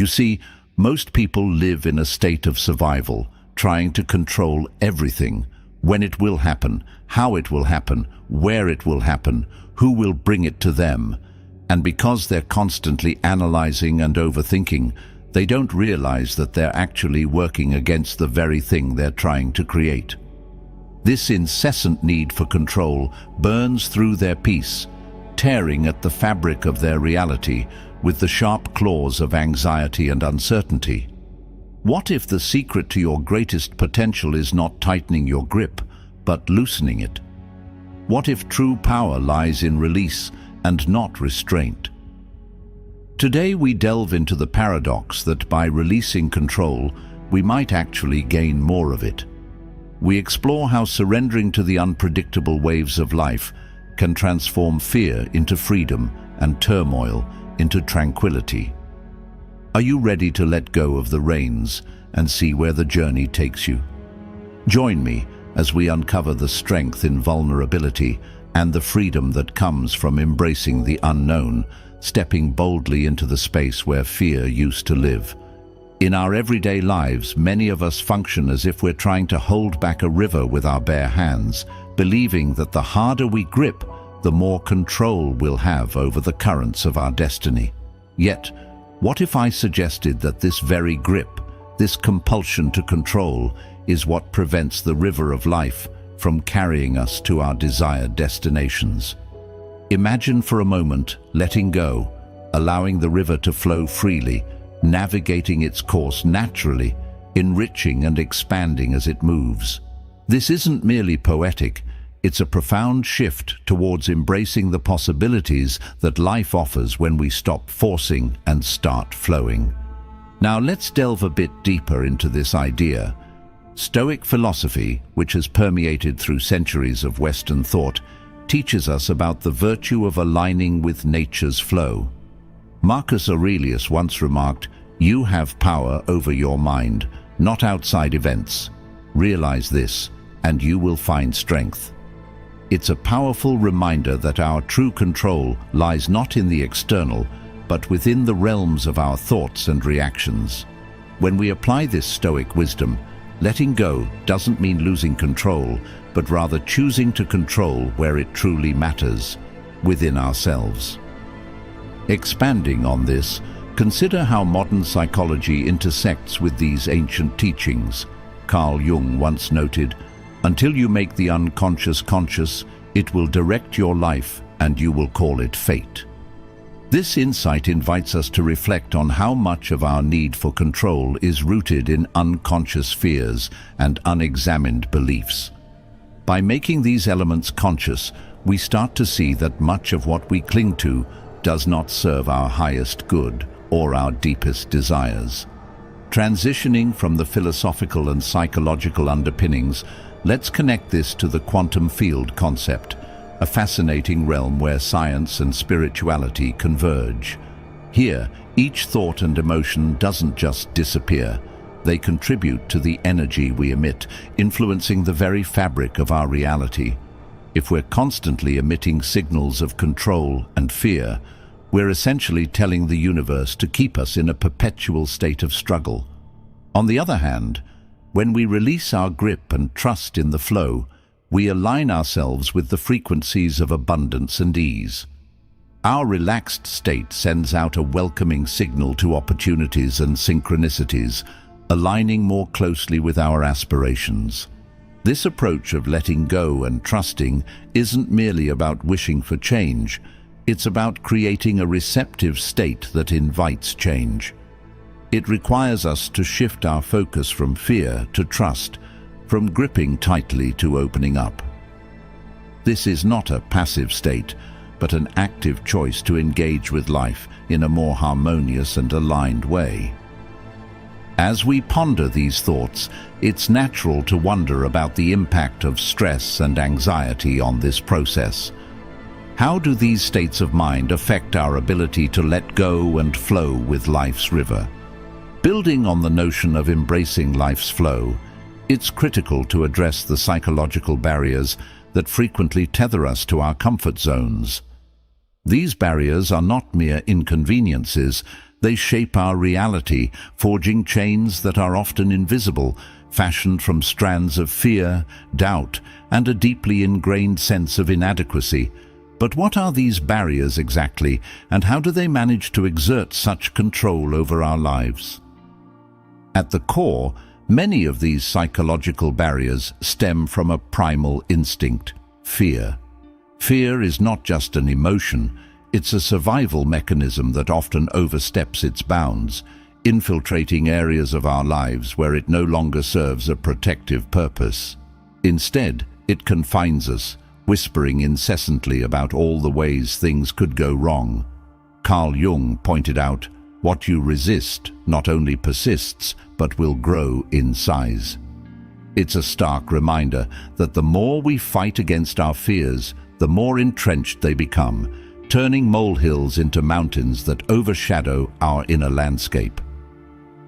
You see, most people live in a state of survival, trying to control everything: when it will happen, how it will happen, where it will happen, who will bring it to them. And because they're constantly analyzing and overthinking, they don't realize that they're actually working against the very thing they're trying to create. This incessant need for control burns through their peace, tearing at the fabric of their reality with the sharp claws of anxiety and uncertainty. What if the secret to your greatest potential is not tightening your grip, but loosening it? What if true power lies in release and not restraint? Today we delve into the paradox that by releasing control, we might actually gain more of it. We explore how surrendering to the unpredictable waves of life can transform fear into freedom and turmoil into tranquility. Are you ready to let go of the reins and see where the journey takes you? Join me as we uncover the strength in vulnerability and the freedom that comes from embracing the unknown, stepping boldly into the space where fear used to live. In our everyday lives, many of us function as if we're trying to hold back a river with our bare hands, believing that the harder we grip, the more control we'll have over the currents of our destiny. Yet, what if I suggested that this very grip, this compulsion to control, is what prevents the river of life from carrying us to our desired destinations? Imagine for a moment letting go, allowing the river to flow freely, navigating its course naturally, enriching and expanding as it moves. This isn't merely poetic, it's a profound shift towards embracing the possibilities that life offers when we stop forcing and start flowing. Now let's delve a bit deeper into this idea. Stoic philosophy, which has permeated through centuries of Western thought, teaches us about the virtue of aligning with nature's flow. Marcus Aurelius once remarked, "You have power over your mind, not outside events. Realize this, and you will find strength." It's a powerful reminder that our true control lies not in the external, but within the realms of our thoughts and reactions. When we apply this Stoic wisdom, letting go doesn't mean losing control, but rather choosing to control where it truly matters, within ourselves. Expanding on this, consider how modern psychology intersects with these ancient teachings. Carl Jung once noted, "Until you make the unconscious conscious, it will direct your life and you will call it fate." This insight invites us to reflect on how much of our need for control is rooted in unconscious fears and unexamined beliefs. By making these elements conscious, we start to see that much of what we cling to does not serve our highest good or our deepest desires. Transitioning from the philosophical and psychological underpinnings, let's connect this to the quantum field concept, a fascinating realm where science and spirituality converge. Here, each thought and emotion doesn't just disappear. They contribute to the energy we emit, influencing the very fabric of our reality. If we're constantly emitting signals of control and fear, we're essentially telling the universe to keep us in a perpetual state of struggle. On the other hand, when we release our grip and trust in the flow, we align ourselves with the frequencies of abundance and ease. Our relaxed state sends out a welcoming signal to opportunities and synchronicities, aligning more closely with our aspirations. This approach of letting go and trusting isn't merely about wishing for change, it's about creating a receptive state that invites change. It requires us to shift our focus from fear to trust, from gripping tightly to opening up. This is not a passive state, but an active choice to engage with life in a more harmonious and aligned way. As we ponder these thoughts, it's natural to wonder about the impact of stress and anxiety on this process. How do these states of mind affect our ability to let go and flow with life's river? Building on the notion of embracing life's flow, it's critical to address the psychological barriers that frequently tether us to our comfort zones. These barriers are not mere inconveniences, They shape our reality, forging chains that are often invisible, fashioned from strands of fear, doubt, and a deeply ingrained sense of inadequacy. But what are these barriers exactly, and how do they manage to exert such control over our lives? At the core, many of these psychological barriers stem from a primal instinct: fear. Fear is not just an emotion, it's a survival mechanism that often oversteps its bounds, infiltrating areas of our lives where it no longer serves a protective purpose. Instead, it confines us, whispering incessantly about all the ways things could go wrong. Carl Jung pointed out, "What you resist not only persists, but will grow in size." It's a stark reminder that the more we fight against our fears, the more entrenched they become, turning molehills into mountains that overshadow our inner landscape.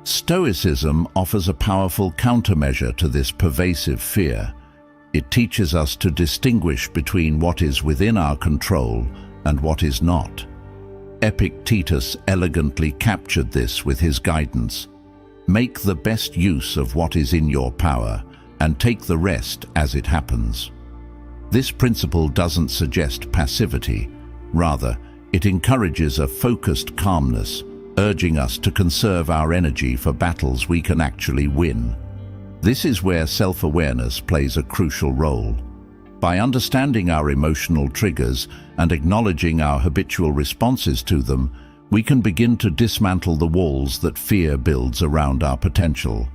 Stoicism offers a powerful countermeasure to this pervasive fear. It teaches us to distinguish between what is within our control and what is not. Epictetus elegantly captured this with his guidance: "Make the best use of what is in your power, and take the rest as it happens." This principle doesn't suggest passivity. Rather, it encourages a focused calmness, urging us to conserve our energy for battles we can actually win. This is where self-awareness plays a crucial role. By understanding our emotional triggers and acknowledging our habitual responses to them, we can begin to dismantle the walls that fear builds around our potential.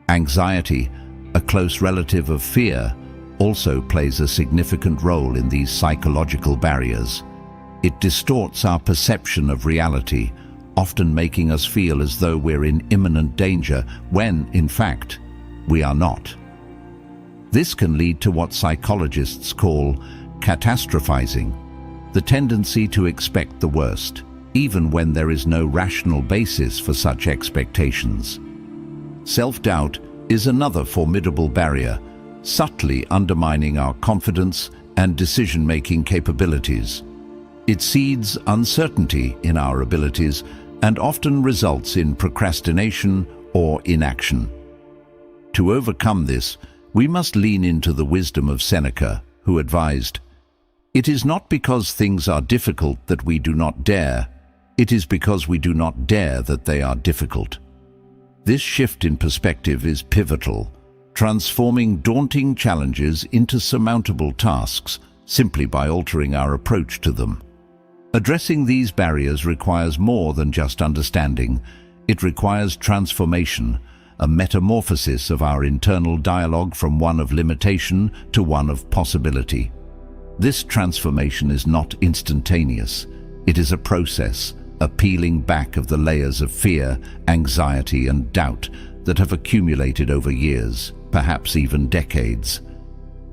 Anxiety, a close relative of fear, also plays a significant role in these psychological barriers. It distorts our perception of reality, often making us feel as though we're in imminent danger when, in fact, we are not. This can lead to what psychologists call catastrophizing, the tendency to expect the worst, even when there is no rational basis for such expectations. Self-doubt is another formidable barrier, subtly undermining our confidence and decision-making capabilities. It seeds uncertainty in our abilities and often results in procrastination or inaction. To overcome this, we must lean into the wisdom of Seneca, who advised, "It is not because things are difficult that we do not dare, it is because we do not dare that they are difficult." This shift in perspective is pivotal, transforming daunting challenges into surmountable tasks simply by altering our approach to them. Addressing these barriers requires more than just understanding. It requires transformation, a metamorphosis of our internal dialogue from one of limitation to one of possibility. This transformation is not instantaneous. It is a process, a peeling back of the layers of fear, anxiety, and doubt that have accumulated over years, perhaps even decades.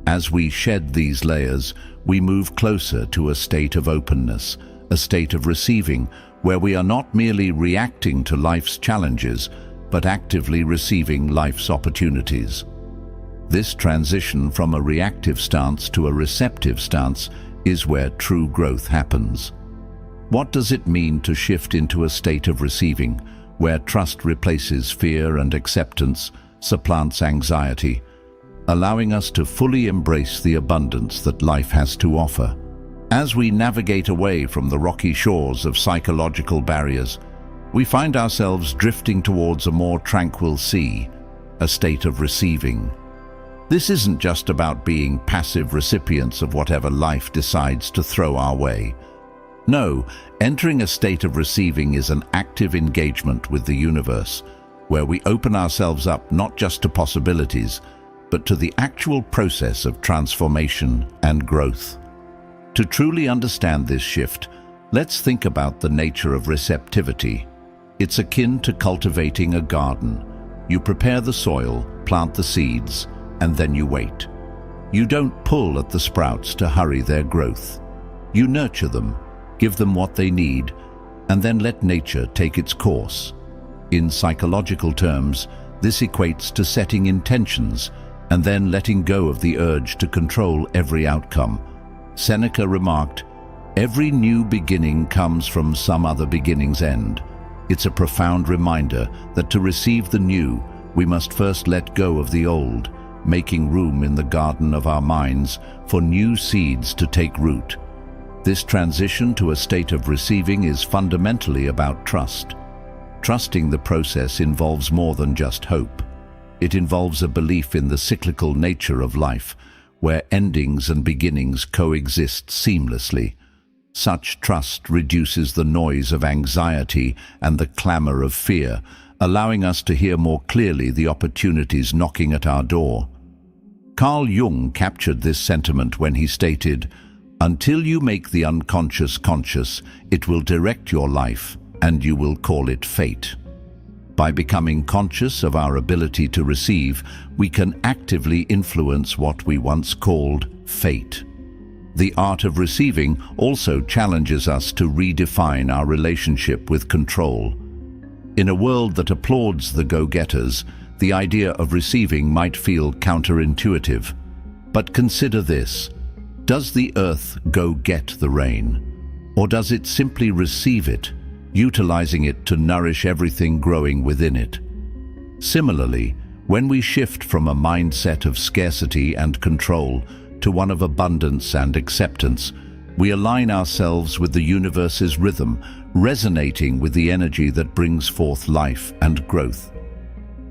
As we shed these layers, we move closer to a state of openness, a state of receiving, where we are not merely reacting to life's challenges, but actively receiving life's opportunities. This transition from a reactive stance to a receptive stance is where true growth happens. What does it mean to shift into a state of receiving, where trust replaces fear and acceptance supplants anxiety, allowing us to fully embrace the abundance that life has to offer? As we navigate away from the rocky shores of psychological barriers, we find ourselves drifting towards a more tranquil sea, a state of receiving. This isn't just about being passive recipients of whatever life decides to throw our way. No, entering a state of receiving is an active engagement with the universe, where we open ourselves up not just to possibilities, but to the actual process of transformation and growth. To truly understand this shift, let's think about the nature of receptivity. It's akin to cultivating a garden. You prepare the soil, plant the seeds, and then you wait. You don't pull at the sprouts to hurry their growth. You nurture them, give them what they need, and then let nature take its course. In psychological terms, this equates to setting intentions and then letting go of the urge to control every outcome. Seneca remarked, "Every new beginning comes from some other beginning's end." It's a profound reminder that to receive the new, we must first let go of the old, making room in the garden of our minds for new seeds to take root. This transition to a state of receiving is fundamentally about trust. Trusting the process involves more than just hope. It involves a belief in the cyclical nature of life, where endings and beginnings coexist seamlessly. Such trust reduces the noise of anxiety and the clamor of fear, allowing us to hear more clearly the opportunities knocking at our door. Carl Jung captured this sentiment when he stated, "Until you make the unconscious conscious, it will direct your life, and you will call it fate." By becoming conscious of our ability to receive, we can actively influence what we once called fate. The art of receiving also challenges us to redefine our relationship with control. In a world that applauds the go-getters, the idea of receiving might feel counterintuitive. But consider this: does the earth go get the rain? Or does it simply receive it, utilizing it to nourish everything growing within it? Similarly, when we shift from a mindset of scarcity and control to one of abundance and acceptance, we align ourselves with the universe's rhythm, resonating with the energy that brings forth life and growth.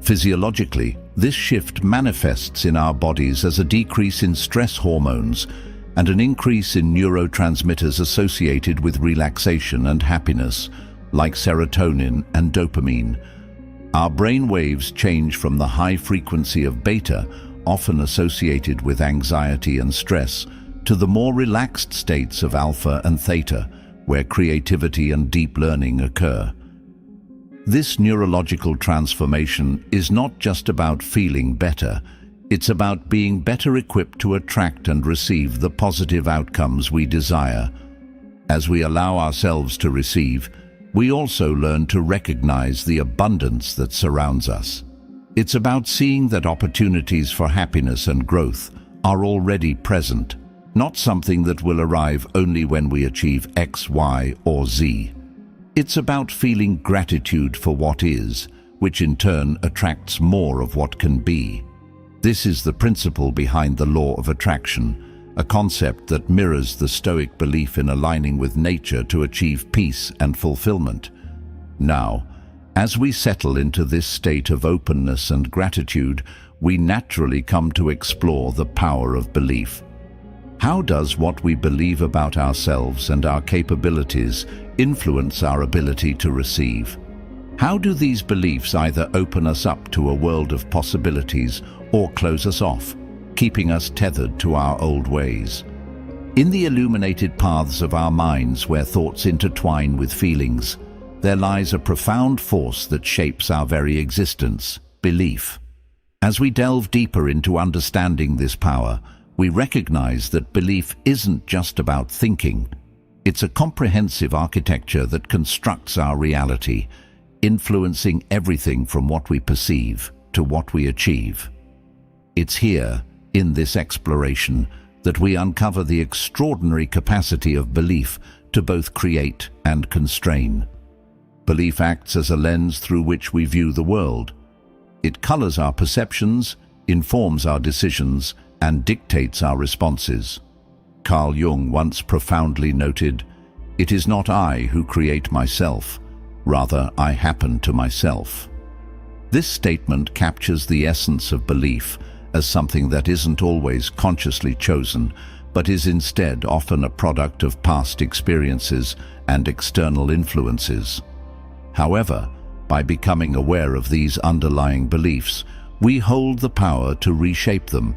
Physiologically, this shift manifests in our bodies as a decrease in stress hormones and an increase in neurotransmitters associated with relaxation and happiness, like serotonin and dopamine. Our brain waves change from the high frequency of beta, often associated with anxiety and stress, to the more relaxed states of alpha and theta, where creativity and deep learning occur. This neurological transformation is not just about feeling better, it's about being better equipped to attract and receive the positive outcomes we desire. As we allow ourselves to receive, we also learn to recognize the abundance that surrounds us. It's about seeing that opportunities for happiness and growth are already present, not something that will arrive only when we achieve X, Y, or Z. It's about feeling gratitude for what is, which in turn attracts more of what can be. This is the principle behind the law of attraction, a concept that mirrors the Stoic belief in aligning with nature to achieve peace and fulfillment. Now, as we settle into this state of openness and gratitude, we naturally come to explore the power of belief. How does what we believe about ourselves and our capabilities influence our ability to receive? How do these beliefs either open us up to a world of possibilities or close us off, keeping us tethered to our old ways? In the illuminated paths of our minds where thoughts intertwine with feelings, there lies a profound force that shapes our very existence: belief. As we delve deeper into understanding this power, we recognize that belief isn't just about thinking. It's a comprehensive architecture that constructs our reality, influencing everything from what we perceive to what we achieve. It's here, in this exploration, that we uncover the extraordinary capacity of belief to both create and constrain. Belief acts as a lens through which we view the world. It colors our perceptions, informs our decisions, and dictates our responses. Carl Jung once profoundly noted, "It is not I who create myself, rather I happen to myself." This statement captures the essence of belief as something that isn't always consciously chosen, but is instead often a product of past experiences and external influences. However, by becoming aware of these underlying beliefs, we hold the power to reshape them,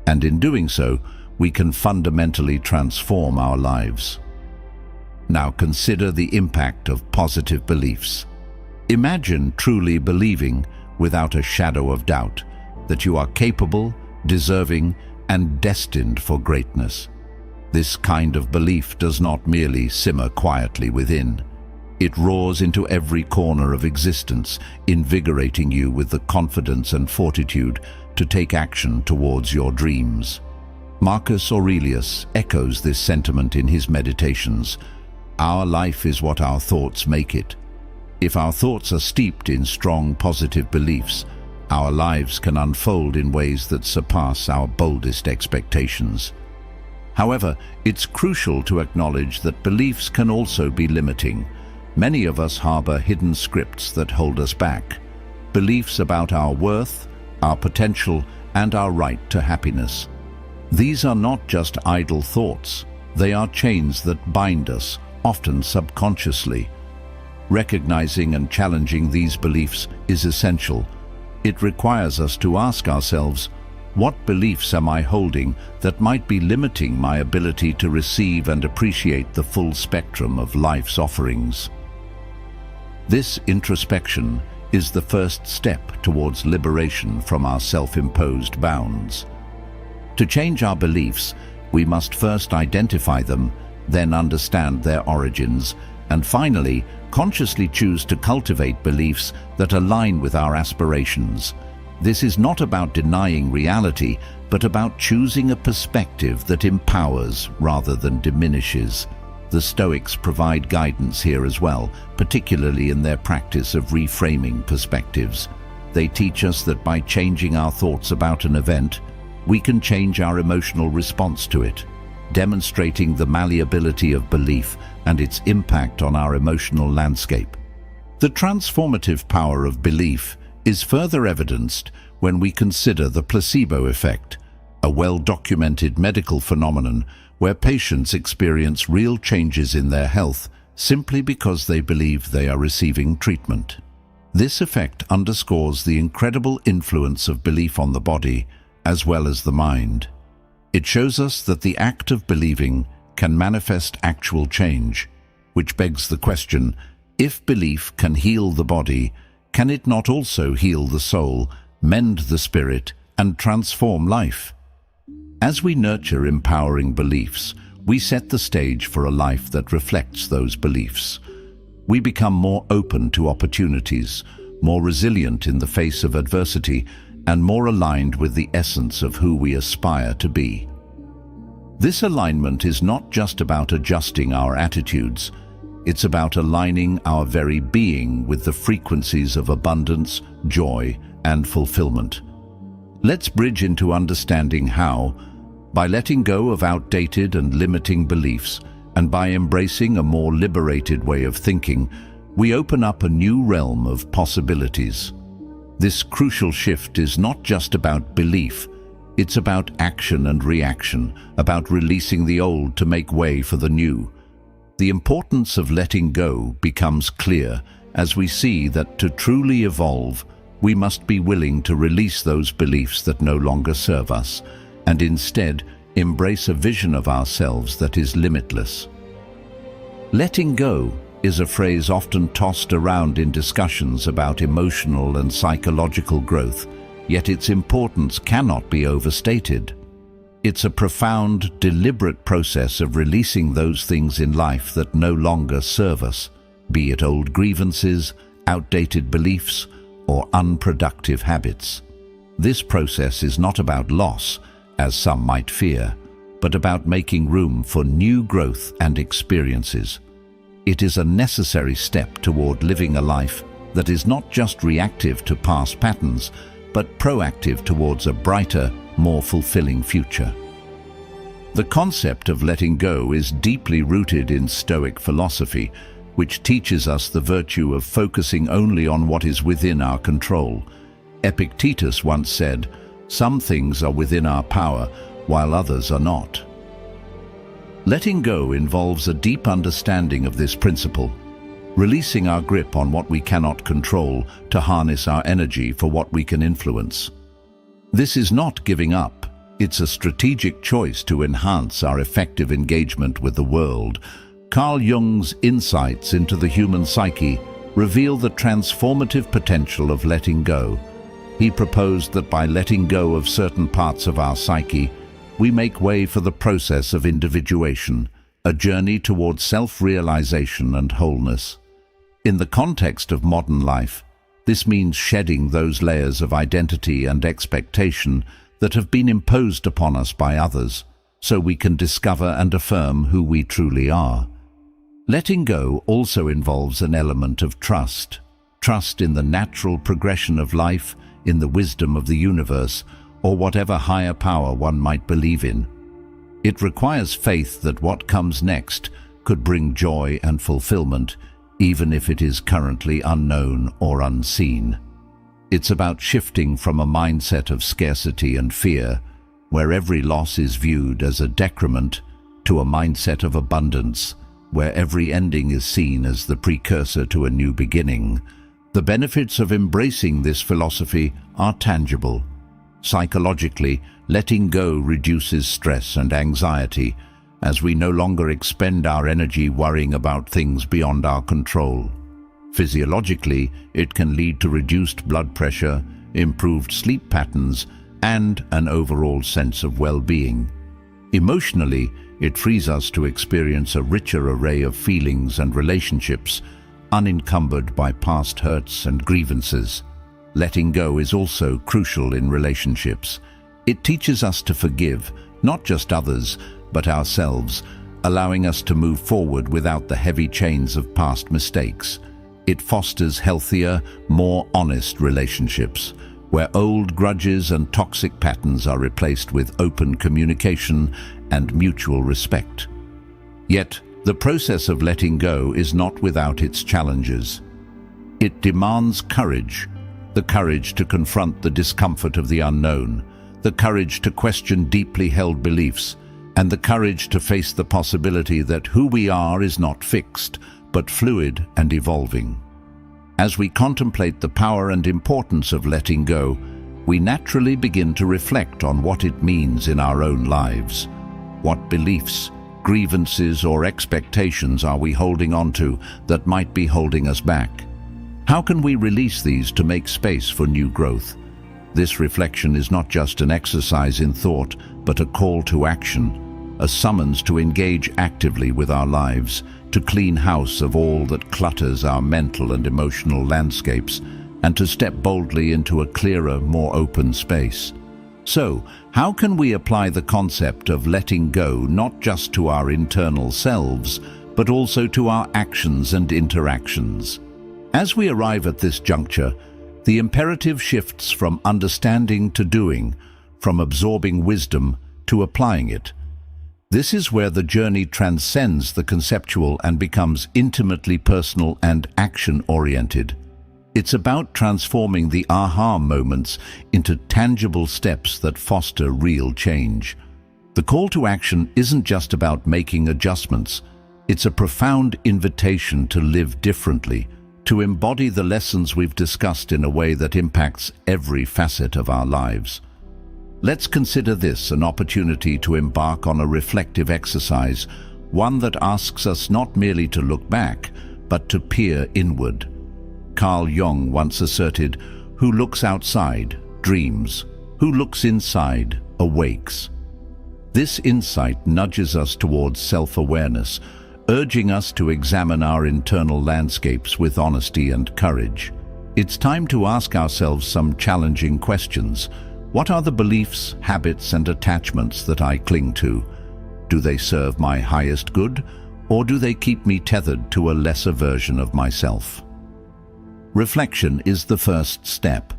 and in doing so, we can fundamentally transform our lives. Now consider the impact of positive beliefs. Imagine truly believing, without a shadow of doubt, that you are capable, deserving, and destined for greatness. This kind of belief does not merely simmer quietly within. It roars into every corner of existence, invigorating you with the confidence and fortitude to take action towards your dreams. Marcus Aurelius echoes this sentiment in his Meditations. Our life is what our thoughts make it. If our thoughts are steeped in strong positive beliefs, our lives can unfold in ways that surpass our boldest expectations. However, it's crucial to acknowledge that beliefs can also be limiting. Many of us harbor hidden scripts that hold us back. Beliefs about our worth, our potential, and our right to happiness. These are not just idle thoughts. They are chains that bind us, often subconsciously. Recognizing and challenging these beliefs is essential. It requires us to ask ourselves, what beliefs am I holding that might be limiting my ability to receive and appreciate the full spectrum of life's offerings? This introspection is the first step towards liberation from our self-imposed bounds. To change our beliefs, we must first identify them, then understand their origins, and finally, consciously choose to cultivate beliefs that align with our aspirations. This is not about denying reality, but about choosing a perspective that empowers rather than diminishes. The Stoics provide guidance here as well, particularly in their practice of reframing perspectives. They teach us that by changing our thoughts about an event, we can change our emotional response to it, demonstrating the malleability of belief and its impact on our emotional landscape. The transformative power of belief is further evidenced when we consider the placebo effect, a well-documented medical phenomenon where patients experience real changes in their health simply because they believe they are receiving treatment. This effect underscores the incredible influence of belief on the body as well as the mind. It shows us that the act of believing can manifest actual change, which begs the question, if belief can heal the body, can it not also heal the soul, mend the spirit, and transform life? As we nurture empowering beliefs, we set the stage for a life that reflects those beliefs. We become more open to opportunities, more resilient in the face of adversity, and more aligned with the essence of who we aspire to be. This alignment is not just about adjusting our attitudes, it's about aligning our very being with the frequencies of abundance, joy, and fulfillment. Let's bridge into understanding how, by letting go of outdated and limiting beliefs, and by embracing a more liberated way of thinking, we open up a new realm of possibilities. This crucial shift is not just about belief, it's about action and reaction, about releasing the old to make way for the new. The importance of letting go becomes clear as we see that to truly evolve, we must be willing to release those beliefs that no longer serve us, and instead embrace a vision of ourselves that is limitless. Letting go is a phrase often tossed around in discussions about emotional and psychological growth, yet its importance cannot be overstated. It's a profound, deliberate process of releasing those things in life that no longer serve us, be it old grievances, outdated beliefs, or unproductive habits. This process is not about loss, as some might fear, but about making room for new growth and experiences. It is a necessary step toward living a life that is not just reactive to past patterns, but proactive towards a brighter, more fulfilling future. The concept of letting go is deeply rooted in Stoic philosophy, which teaches us the virtue of focusing only on what is within our control. Epictetus once said, "Some things are within our power, while others are not." Letting go involves a deep understanding of this principle, releasing our grip on what we cannot control to harness our energy for what we can influence. This is not giving up, it's a strategic choice to enhance our effective engagement with the world. Carl Jung's insights into the human psyche reveal the transformative potential of letting go. He proposed that by letting go of certain parts of our psyche, we make way for the process of individuation, a journey towards self-realization and wholeness. In the context of modern life, this means shedding those layers of identity and expectation that have been imposed upon us by others, so we can discover and affirm who we truly are. Letting go also involves an element of trust. Trust in the natural progression of life, in the wisdom of the universe, or whatever higher power one might believe in. It requires faith that what comes next could bring joy and fulfillment, even if it is currently unknown or unseen. It's about shifting from a mindset of scarcity and fear, where every loss is viewed as a decrement, to a mindset of abundance, where every ending is seen as the precursor to a new beginning. The benefits of embracing this philosophy are tangible. Psychologically, letting go reduces stress and anxiety, as we no longer expend our energy worrying about things beyond our control. Physiologically, it can lead to reduced blood pressure, improved sleep patterns, and an overall sense of well-being. Emotionally, it frees us to experience a richer array of feelings and relationships, unencumbered by past hurts and grievances. Letting go is also crucial in relationships. It teaches us to forgive, not just others, but ourselves, allowing us to move forward without the heavy chains of past mistakes. It fosters healthier, more honest relationships, where old grudges and toxic patterns are replaced with open communication and mutual respect. Yet, the process of letting go is not without its challenges. It demands courage, the courage to confront the discomfort of the unknown, the courage to question deeply held beliefs, and the courage to face the possibility that who we are is not fixed, but fluid and evolving. As we contemplate the power and importance of letting go, we naturally begin to reflect on what it means in our own lives. What beliefs, grievances, or expectations are we holding on to that might be holding us back? How can we release these to make space for new growth? This reflection is not just an exercise in thought, but a call to action, a summons to engage actively with our lives, to clean house of all that clutters our mental and emotional landscapes, and to step boldly into a clearer, more open space. So, how can we apply the concept of letting go not just to our internal selves, but also to our actions and interactions? As we arrive at this juncture, the imperative shifts from understanding to doing, from absorbing wisdom to applying it. This is where the journey transcends the conceptual and becomes intimately personal and action-oriented. It's about transforming the aha moments into tangible steps that foster real change. The call to action isn't just about making adjustments. It's a profound invitation to live differently, to embody the lessons we've discussed in a way that impacts every facet of our lives. Let's consider this an opportunity to embark on a reflective exercise, one that asks us not merely to look back, but to peer inward. Carl Jung once asserted, "Who looks outside, dreams. Who looks inside, awakes." This insight nudges us towards self-awareness, urging us to examine our internal landscapes with honesty and courage. It's time to ask ourselves some challenging questions. What are the beliefs, habits, and attachments that I cling to? Do they serve my highest good, or do they keep me tethered to a lesser version of myself? Reflection is the first step.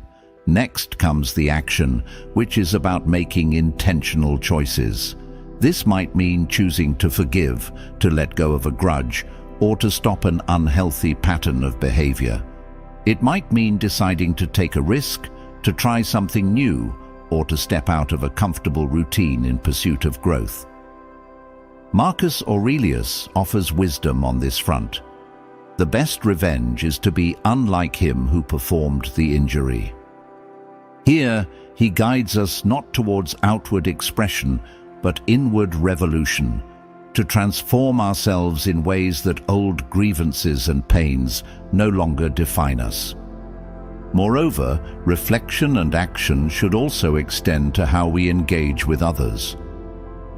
Next comes the action, which is about making intentional choices. This might mean choosing to forgive, to let go of a grudge, or to stop an unhealthy pattern of behavior. It might mean deciding to take a risk, to try something new, or to step out of a comfortable routine in pursuit of growth. Marcus Aurelius offers wisdom on this front. The best revenge is to be unlike him who performed the injury. Here, he guides us not towards outward expression, but inward revolution, to transform ourselves in ways that old grievances and pains no longer define us. Moreover, reflection and action should also extend to how we engage with others.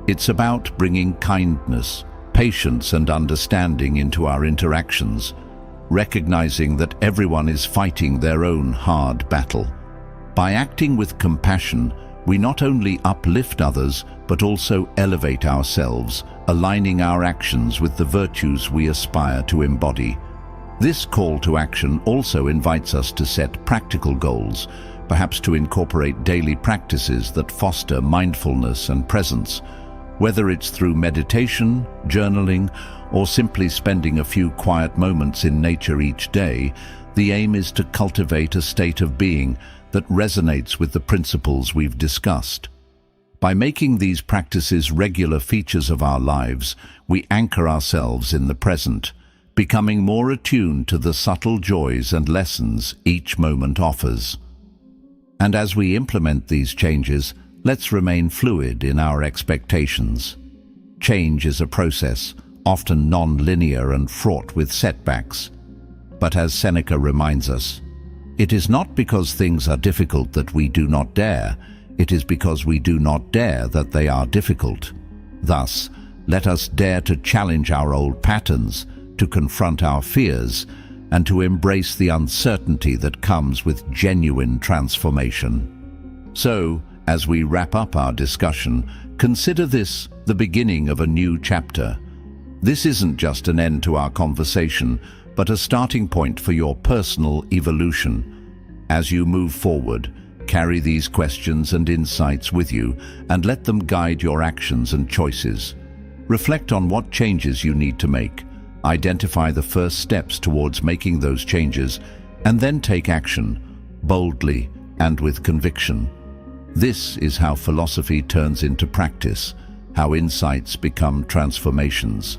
It's about bringing kindness, patience, and understanding into our interactions, recognizing that everyone is fighting their own hard battle. By acting with compassion, we not only uplift others, but also elevate ourselves, aligning our actions with the virtues we aspire to embody. This call to action also invites us to set practical goals, perhaps to incorporate daily practices that foster mindfulness and presence. Whether it's through meditation, journaling, or simply spending a few quiet moments in nature each day, the aim is to cultivate a state of being that resonates with the principles we've discussed. By making these practices regular features of our lives, we anchor ourselves in the present, becoming more attuned to the subtle joys and lessons each moment offers. And as we implement these changes, let's remain fluid in our expectations. Change is a process, often non-linear and fraught with setbacks. But as Seneca reminds us, it is not because things are difficult that we do not dare, it is because we do not dare that they are difficult. Thus, let us dare to challenge our old patterns, to confront our fears, and to embrace the uncertainty that comes with genuine transformation. So, as we wrap up our discussion, consider this the beginning of a new chapter. This isn't just an end to our conversation, but a starting point for your personal evolution. As you move forward, carry these questions and insights with you and let them guide your actions and choices. Reflect on what changes you need to make, identify the first steps towards making those changes, and then take action, boldly and with conviction. This is how philosophy turns into practice, how insights become transformations.